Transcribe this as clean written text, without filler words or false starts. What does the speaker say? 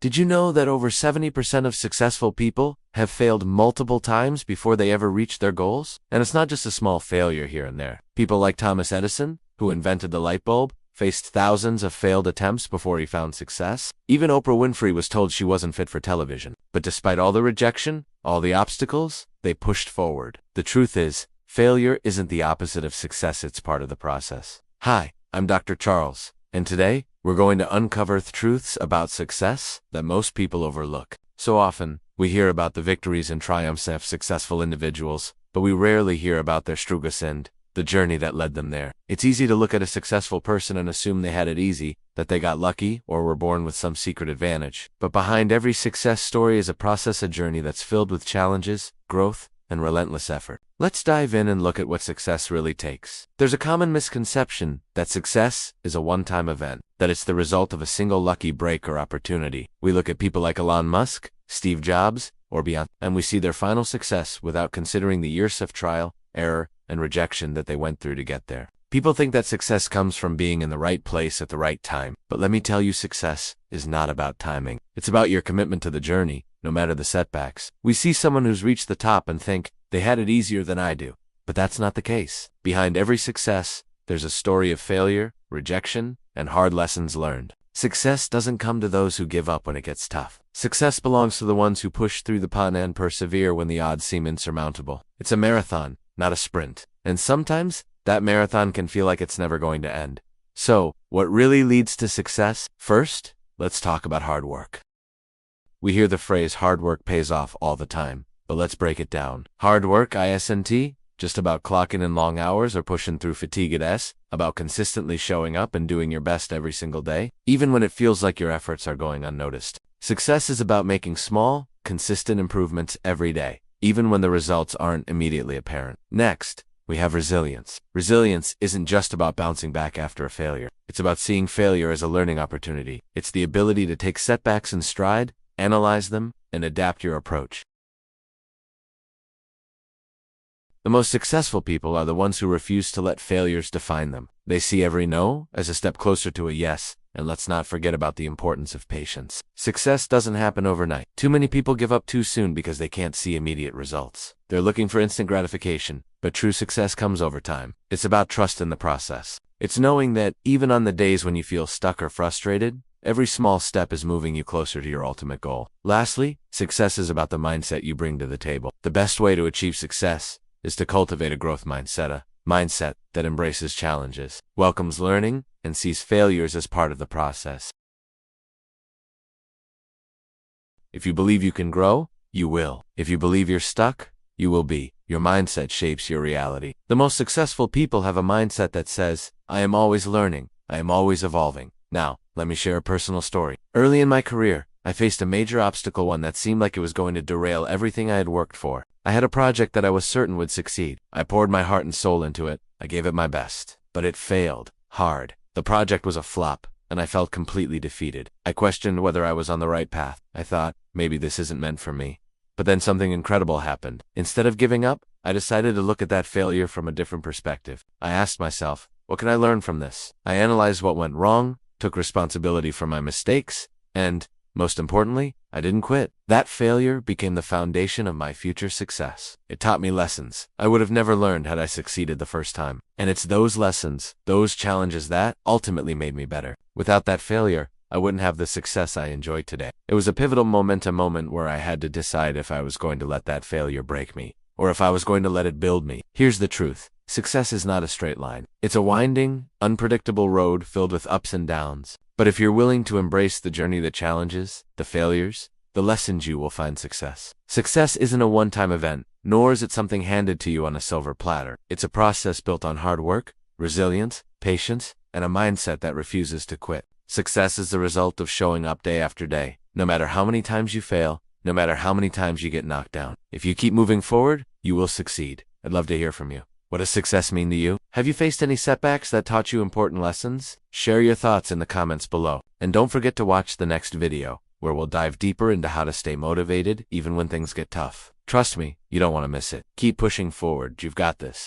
Did you know that over 70% of successful people have failed multiple times before they ever reach their goals? And it's not just a small failure here and there. People like Thomas Edison, who invented the light bulb, faced thousands of failed attempts before he found success. Even Oprah Winfrey was told she wasn't fit for television. But despite all the rejection, all the obstacles, they pushed forward. The truth is, failure isn't the opposite of success, it's part of the process. Hi, I'm Dr. Charles, and today, we're going to uncover truths about success that most people overlook. So often, we hear about the victories and triumphs of successful individuals, but we rarely hear about their struggles and the journey that led them there. It's easy to look at a successful person and assume they had it easy, that they got lucky, or were born with some secret advantage. But behind every success story is a process, a journey that's filled with challenges, growth, and relentless effort. Let's dive in and look at what success really takes. There's a common misconception that success is a one-time event, that it's the result of a single lucky break or opportunity. We look at people like Elon Musk, Steve Jobs, or beyond, and we see their final success without considering the years of trial, error, and rejection that they went through to get there. People think that success comes from being in the right place at the right time. But let me tell you, success is not about timing. It's about your commitment to the journey, no matter the setbacks. We see someone who's reached the top and think, they had it easier than I do. But that's not the case. Behind every success, there's a story of failure, rejection, and hard lessons learned. Success doesn't come to those who give up when it gets tough. Success belongs to the ones who push through the pain and persevere when the odds seem insurmountable. It's a marathon, not a sprint. And sometimes, that marathon can feel like it's never going to end. So, what really leads to success? First, let's talk about hard work. We hear the phrase hard work pays off all the time, but let's break it down. Hard work, ISNT, just about clocking in long hours or pushing through fatigue at S, about consistently showing up and doing your best every single day, even when it feels like your efforts are going unnoticed. Success is about making small, consistent improvements every day, even when the results aren't immediately apparent. Next, we have resilience. Resilience isn't just about bouncing back after a failure. It's about seeing failure as a learning opportunity. It's the ability to take setbacks in stride, analyze them, and adapt your approach. The most successful people are the ones who refuse to let failures define them. They see every no as a step closer to a yes, and let's not forget about the importance of patience. Success doesn't happen overnight. Too many people give up too soon because they can't see immediate results. They're looking for instant gratification, but true success comes over time. It's about trust in the process. It's knowing that even on the days when you feel stuck or frustrated, every small step is moving you closer to your ultimate goal. Lastly, success is about the mindset you bring to the table. The best way to achieve success is to cultivate a growth mindset, a mindset that embraces challenges, welcomes learning, and sees failures as part of the process. If you believe you can grow, you will. If you believe you're stuck, you will be. Your mindset shapes your reality. The most successful people have a mindset that says, I am always learning, I am always evolving. Now, let me share a personal story. Early in my career, I faced a major obstacle, one that seemed like it was going to derail everything I had worked for. I had a project that I was certain would succeed. I poured my heart and soul into it. I gave it my best. But it failed. Hard. The project was a flop, and I felt completely defeated. I questioned whether I was on the right path. I thought, maybe this isn't meant for me. But then something incredible happened. Instead of giving up, I decided to look at that failure from a different perspective. I asked myself, what can I learn from this? I analyzed what went wrong, took responsibility for my mistakes, and, most importantly, I didn't quit. That failure became the foundation of my future success. It taught me lessons I would have never learned had I succeeded the first time. And it's those lessons, those challenges that ultimately made me better. Without that failure, I wouldn't have the success I enjoy today. It was a pivotal moment where I had to decide if I was going to let that failure break me, or if I was going to let it build me. Here's the truth. Success is not a straight line. It's a winding, unpredictable road filled with ups and downs. But if you're willing to embrace the journey, the challenges, the failures, the lessons, you will find success. Success isn't a one-time event, nor is it something handed to you on a silver platter. It's a process built on hard work, resilience, patience, and a mindset that refuses to quit. Success is the result of showing up day after day, no matter how many times you fail, no matter how many times you get knocked down. If you keep moving forward, you will succeed. I'd love to hear from you. What does success mean to you? Have you faced any setbacks that taught you important lessons? Share your thoughts in the comments below. And don't forget to watch the next video, where we'll dive deeper into how to stay motivated even when things get tough. Trust me, you don't want to miss it. Keep pushing forward. You've got this.